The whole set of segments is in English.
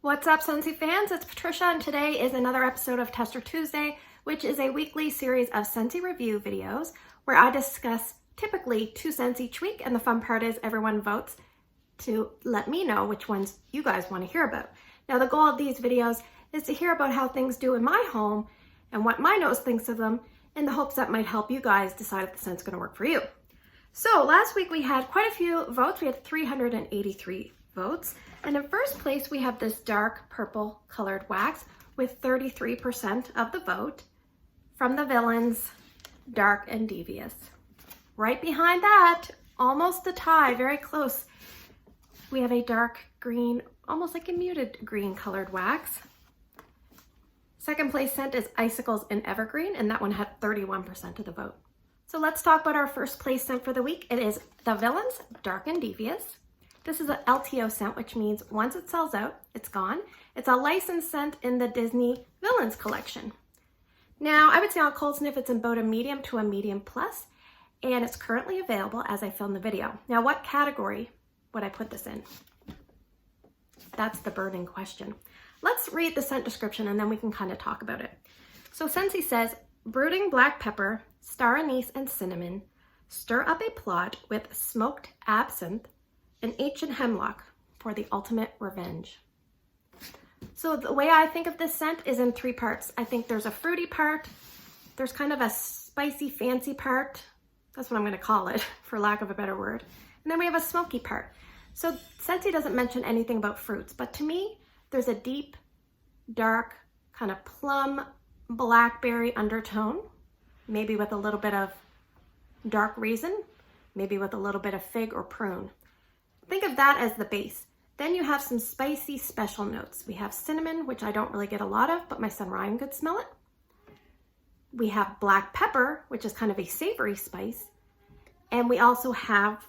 What's up, Scentsy fans? It's Patricia, and today is another episode of Tester Tuesday, which is a weekly series of Scentsy review videos where I discuss typically 2 scents each week, and the fun part is everyone votes to let me know which ones you guys want to hear about. Now, the goal of these videos is to hear about how things do in my home and what my nose thinks of them in the hopes that might help you guys decide if the scent's going to work for you. So last week we had quite a few votes. We had 383 votes. And in first place, we have this dark purple colored wax with 33% of the vote from the villains, Dark and Devious. Right behind that, almost a tie, very close, we have a dark green, almost like a muted green colored wax. Second place scent is Icicles Evergreen, and that one had 31% of the vote. So let's talk about our first place scent for the week. It is the villains, Dark and Devious. This is an LTO scent, which means once it sells out, it's gone. It's a licensed scent in the Disney Villains collection. Now, I would say on cold sniff, it's in both a medium to a medium plus, and it's currently available as I film the video. Now, what category would I put this in? That's the burning question. Let's read the scent description and then we can kind of talk about it. So Scentsy says, brooding black pepper, star anise, and cinnamon, stir up a plot with smoked absinthe and ancient hemlock for the ultimate revenge. So the way I think of this scent is in 3 parts. I think there's a fruity part, there's kind of a spicy fancy part, that's what I'm going to call it for lack of a better word, and then we have a smoky part. So Scentsy doesn't mention anything about fruits, but to me there's a deep, dark, kind of plum, blackberry undertone, maybe with a little bit of dark raisin, maybe with a little bit of fig or prune. Think of that as the base. Then you have some spicy special notes. We have cinnamon, which I don't really get a lot of, but my son Ryan could smell it. We have black pepper, which is kind of a savory spice. And we also have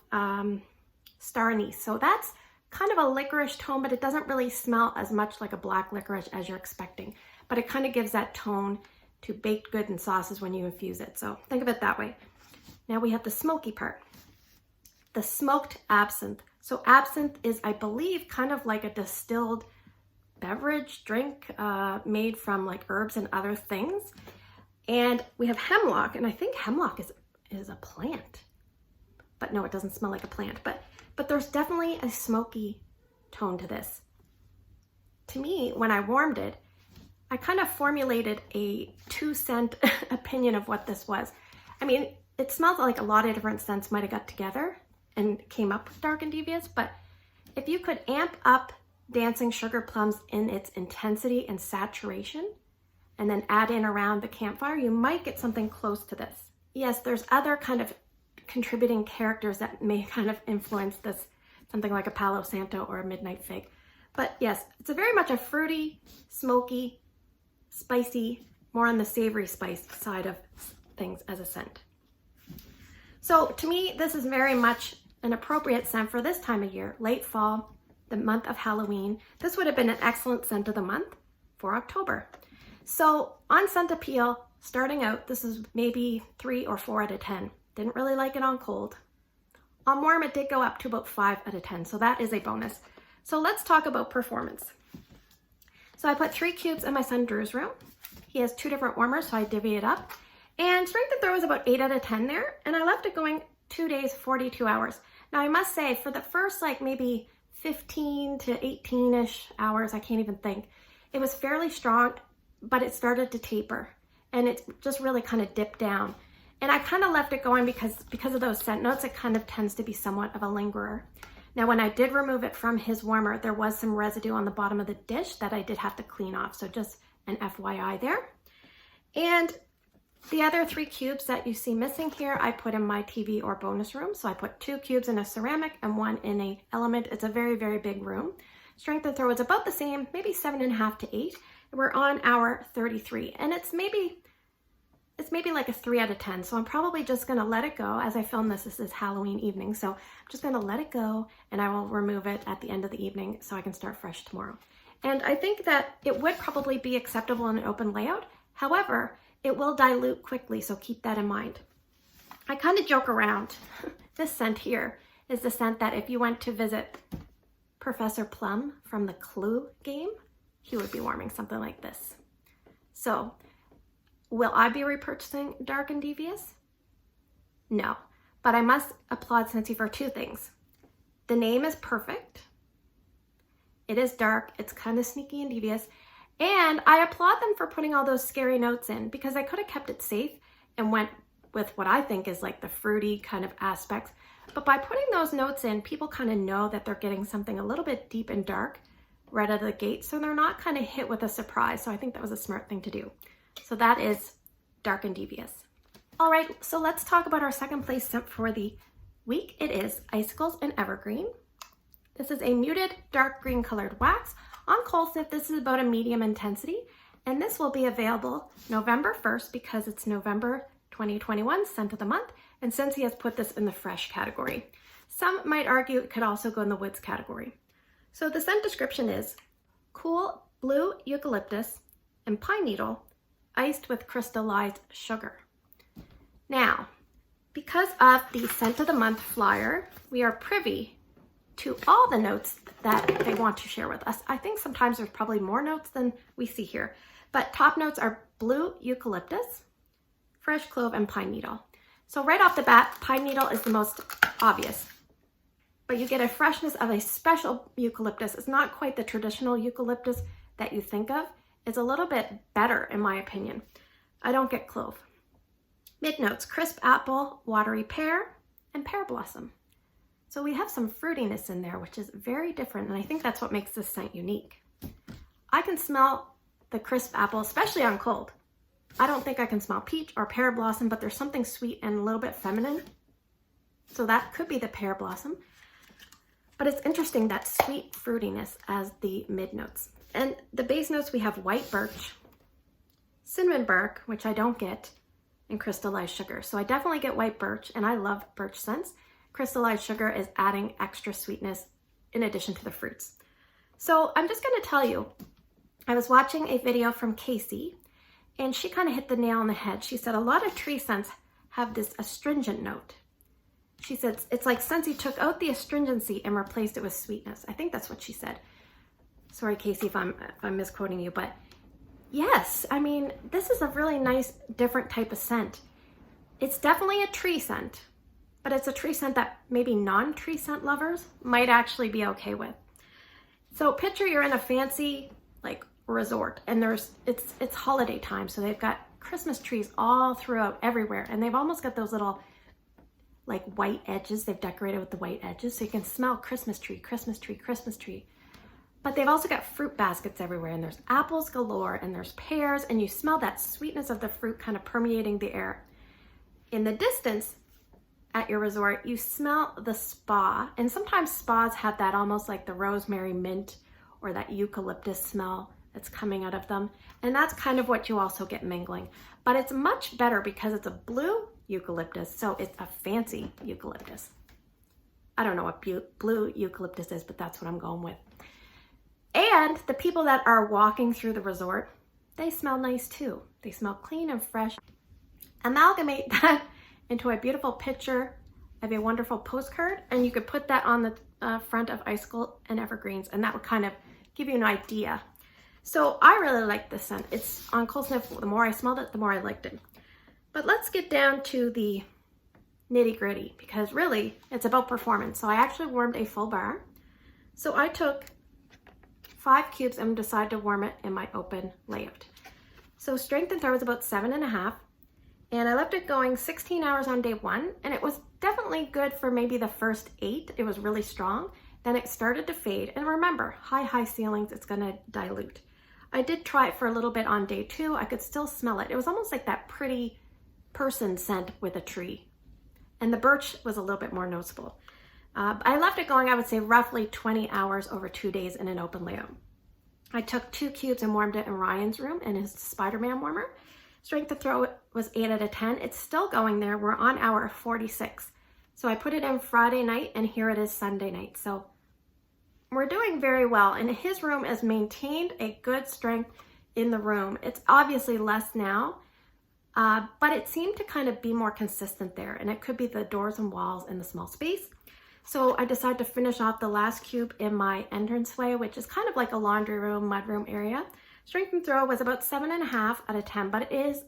star anise. So that's kind of a licorice tone, but it doesn't really smell as much like a black licorice as you're expecting. But it kind of gives that tone to baked goods and sauces when you infuse it. So think of it that way. Now we have the smoky part. The smoked absinthe. So absinthe is, I believe, kind of like a distilled beverage drink made from like herbs and other things. And we have hemlock, and I think hemlock is a plant. But no, it doesn't smell like a plant. But there's definitely a smoky tone to this. To me, when I warmed it, I kind of formulated a 2-scent opinion of what this was. I mean, it smells like a lot of different scents might have got together and came up with Dark and Devious, but if you could amp up Dancing Sugar Plums in its intensity and saturation, and then add in around the campfire, you might get something close to this. Yes, there's other kind of contributing characters that may kind of influence this, something like a Palo Santo or a Midnight Fig. But yes, it's very much a fruity, smoky, spicy, more on the savory spice side of things as a scent. So to me, this is very much an appropriate scent for this time of year, late fall, the month of Halloween. This would have been an excellent scent of the month for October. So on scent appeal, starting out, this is maybe 3 or 4 out of 10. Didn't really like it on cold. On warm, it did go up to about 5 out of 10, so that is a bonus. So let's talk about performance. So I put 3 cubes in my son Drew's room. He has 2 different warmers, so I divvy it up. And strength and throw was about 8 out of 10 there, and I left it going 2 days, 42 hours. Now I must say, for the first like maybe 15 to 18-ish hours, I can't even think, it was fairly strong, but it started to taper, and it just really kind of dipped down. And I kind of left it going because of those scent notes, it kind of tends to be somewhat of a lingerer. Now when I did remove it from his warmer, there was some residue on the bottom of the dish that I did have to clean off, so just an FYI there. And the other 3 cubes that you see missing here, I put in my TV or bonus room. So I put 2 cubes in a ceramic and 1 in a element. It's a very, very big room. Strength and throw is about the same, maybe 7.5 to 8. We're on hour 33, and it's maybe like a 3 out of 10. So I'm probably just gonna let it go as I film this. This is Halloween evening, so I'm just gonna let it go, and I will remove it at the end of the evening so I can start fresh tomorrow. And I think that it would probably be acceptable in an open layout. However, it will dilute quickly, so keep that in mind. I kind of joke around. This scent here is the scent that if you went to visit Professor Plum from the Clue game, he would be warming something like this. So, will I be repurchasing Dark and Devious? No, but I must applaud Scentsy for two things. The name is perfect. It is dark, it's kind of sneaky and devious, and I applaud them for putting all those scary notes in, because I could have kept it safe and went with what I think is like the fruity kind of aspects. But by putting those notes in, people kind of know that they're getting something a little bit deep and dark right out of the gate, so they're not kind of hit with a surprise. So I think that was a smart thing to do. So that is Dark and Devious. All right, so let's talk about our second place scent for the week. It is Icicles and Evergreen. This is a muted dark green colored wax. On Cold Sniff, this is about a medium intensity, and this will be available November 1st because it's November 2021 scent of the month, and Scentsy has put this in the fresh category. Some might argue it could also go in the woods category. So the scent description is cool blue eucalyptus and pine needle iced with crystallized sugar. Now, because of the scent of the month flyer, we are privy to all the notes that they want to share with us. I think sometimes there's probably more notes than we see here, but top notes are blue eucalyptus, fresh clove, and pine needle. So right off the bat, pine needle is the most obvious, but you get a freshness of a special eucalyptus. It's not quite the traditional eucalyptus that you think of. It's a little bit better in my opinion. I don't get clove. Mid notes, crisp apple, watery pear, and pear blossom. So we have some fruitiness in there, which is very different, and I think that's what makes this scent unique. I can smell the crisp apple, especially on cold. I don't think I can smell peach or pear blossom, but there's something sweet and a little bit feminine. So that could be the pear blossom. But it's interesting, that sweet fruitiness as the mid notes. And the base notes, we have white birch, cinnamon bark, which I don't get, and crystallized sugar. So I definitely get white birch, and I love birch scents. Crystallized sugar is adding extra sweetness in addition to the fruits. So I'm just gonna tell you, I was watching a video from Casey, and she kind of hit the nail on the head. She said a lot of tree scents have this astringent note. She said it's like Scentsy took out the astringency and replaced it with sweetness. I think that's what she said. Sorry, Casey, if I'm misquoting you, but yes, I mean, this is a really nice, different type of scent. It's definitely a tree scent, but it's a tree scent that maybe non-tree scent lovers might actually be okay with. So picture you're in a fancy like resort, and it's holiday time, so they've got Christmas trees all throughout everywhere, and they've almost got those little like white edges. They've decorated with the white edges, so you can smell Christmas tree, Christmas tree, Christmas tree. But they've also got fruit baskets everywhere, and there's apples galore, and there's pears, and you smell that sweetness of the fruit kind of permeating the air. In the distance at your resort, you smell the spa, and sometimes spas have that almost like the rosemary mint or that eucalyptus smell that's coming out of them, and that's kind of what you also get mingling. But it's much better because it's a blue eucalyptus, so it's a fancy eucalyptus. I don't know what blue eucalyptus is, but that's what I'm going with. And the people that are walking through the resort, they smell nice too. They smell clean and fresh. Amalgamate that into a beautiful picture of a wonderful postcard, and you could put that on the front of Icicles and Evergreens, and that would kind of give you an idea. So I really like this scent. It's on Cold Sniff. The more I smelled it, the more I liked it. But let's get down to the nitty gritty, because really it's about performance. So I actually warmed a full bar. So I took 5 cubes and decided to warm it in my open layout. So strength and throw was about 7.5, and I left it going 16 hours on day 1, and it was definitely good for maybe the first 8. It was really strong. Then it started to fade, and remember, high ceilings, it's gonna dilute. I did try it for a little bit on day 2. I could still smell it. It was almost like that pretty person scent with a tree, and the birch was a little bit more noticeable. I left it going, I would say, roughly 20 hours over 2 days in an open layout. I took 2 cubes and warmed it in Ryan's room in his Spider-Man warmer. Strength to throw was 8 out of 10. It's still going there. We're on hour 46. So I put it in Friday night, and here it is Sunday night. So we're doing very well, and his room has maintained a good strength in the room. It's obviously less now, but it seemed to kind of be more consistent there, and it could be the doors and walls and the small space. So I decided to finish off the last cube in my entranceway, which is kind of like a laundry room, mudroom area. Strength and throw was about 7.5 out of 10, but it is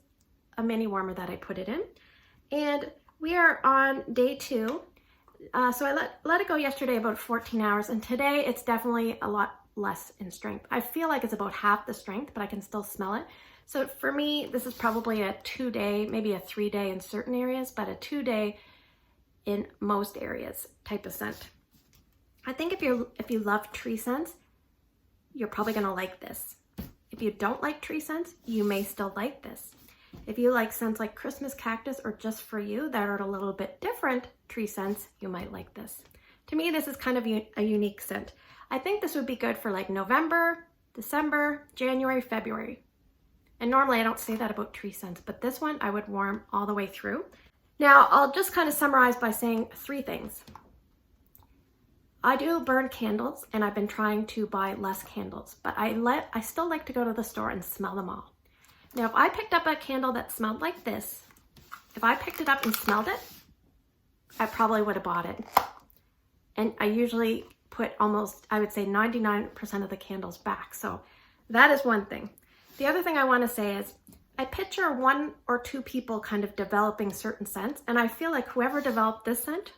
a mini warmer that I put it in. And we are on day 2. So I let it go yesterday about 14 hours, and today it's definitely a lot less in strength. I feel like it's about half the strength, but I can still smell it. So for me, this is probably a 2-day, maybe a 3-day in certain areas, but a 2-day in most areas type of scent. I think if you love tree scents, you're probably gonna like this. If you don't like tree scents, you may still like this. If you like scents like Christmas cactus or just for you that are a little bit different tree scents, you might like this. To me, this is kind of a unique scent. I think this would be good for like November, December, January, February. And normally I don't say that about tree scents, but this one I would warm all the way through. Now, I'll just kind of summarize by saying 3 things. I do burn candles, and I've been trying to buy less candles, but I still like to go to the store and smell them all. Now, if I picked up a candle that smelled like this, if I picked it up and smelled it, I probably would have bought it. And I usually put almost, I would say 99% of the candles back. So that is one thing. The other thing I want to say is I picture 1 or 2 people kind of developing certain scents, and I feel like whoever developed this scent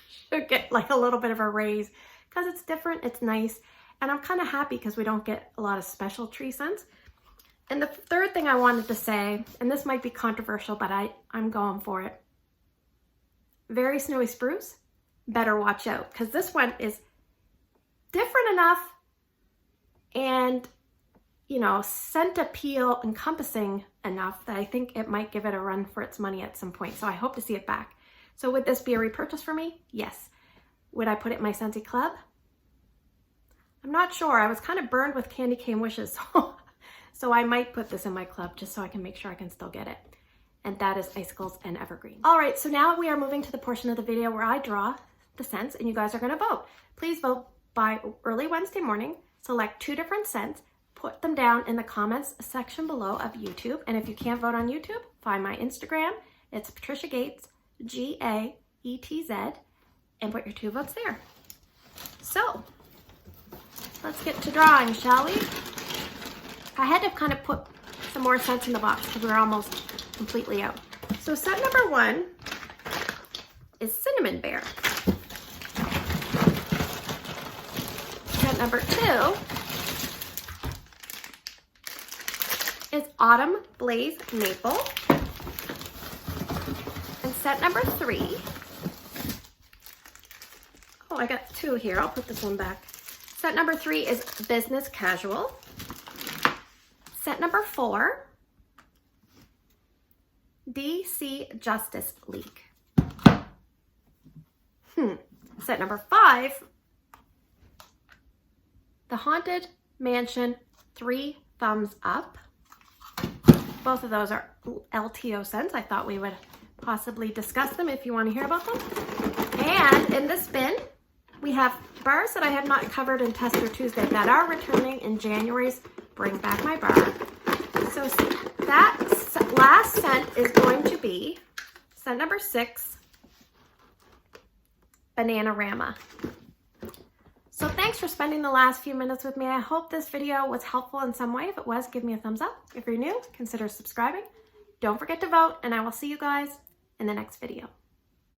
should get like a little bit of a raise because it's different, it's nice, and I'm kind of happy because we don't get a lot of special tree scents. And the third thing I wanted to say, and this might be controversial, but I'm going for it. Very snowy spruce, better watch out, because this one is different enough and, you know, scent appeal encompassing enough that I think it might give it a run for its money at some point. So I hope to see it back. So would this be a repurchase for me? Yes. Would I put it in my Scentsy club? I'm not sure. I was kind of burned with Candy Cane Wishes. So I might put this in my club just so I can make sure I can still get it. And that is Icicles and Evergreen. All right, so now we are moving to the portion of the video where I draw the scents and you guys are gonna vote. Please vote by early Wednesday morning. Select 2 different scents, put them down in the comments section below of YouTube. And if you can't vote on YouTube, find my Instagram. It's Patricia Gates, Gaetz, and put your 2 votes there. So let's get to drawing, shall we? I had to kind of put some more scents in the box because we're almost completely out. So scent number 1 is Cinnamon Bear. Scent number 2 is Autumn Blaze Maple. And scent number 3, oh, I got 2 here. I'll put this one back. Scent number 3 is Business Casual. Scent number 4, DC Justice League. Scent number 5, The Haunted Mansion 3 Thumbs Up. Both of those are LTO scents. I thought we would possibly discuss them if you want to hear about them. And in this bin, we have bars that I have not covered in Tester Tuesday that are returning in January's Bring Back My Bar. So that last scent is going to be scent number 6, Bananarama. So thanks for spending the last few minutes with me. I hope this video was helpful in some way. If it was, give me a thumbs up. If you're new, consider subscribing. Don't forget to vote, and I will see you guys in the next video.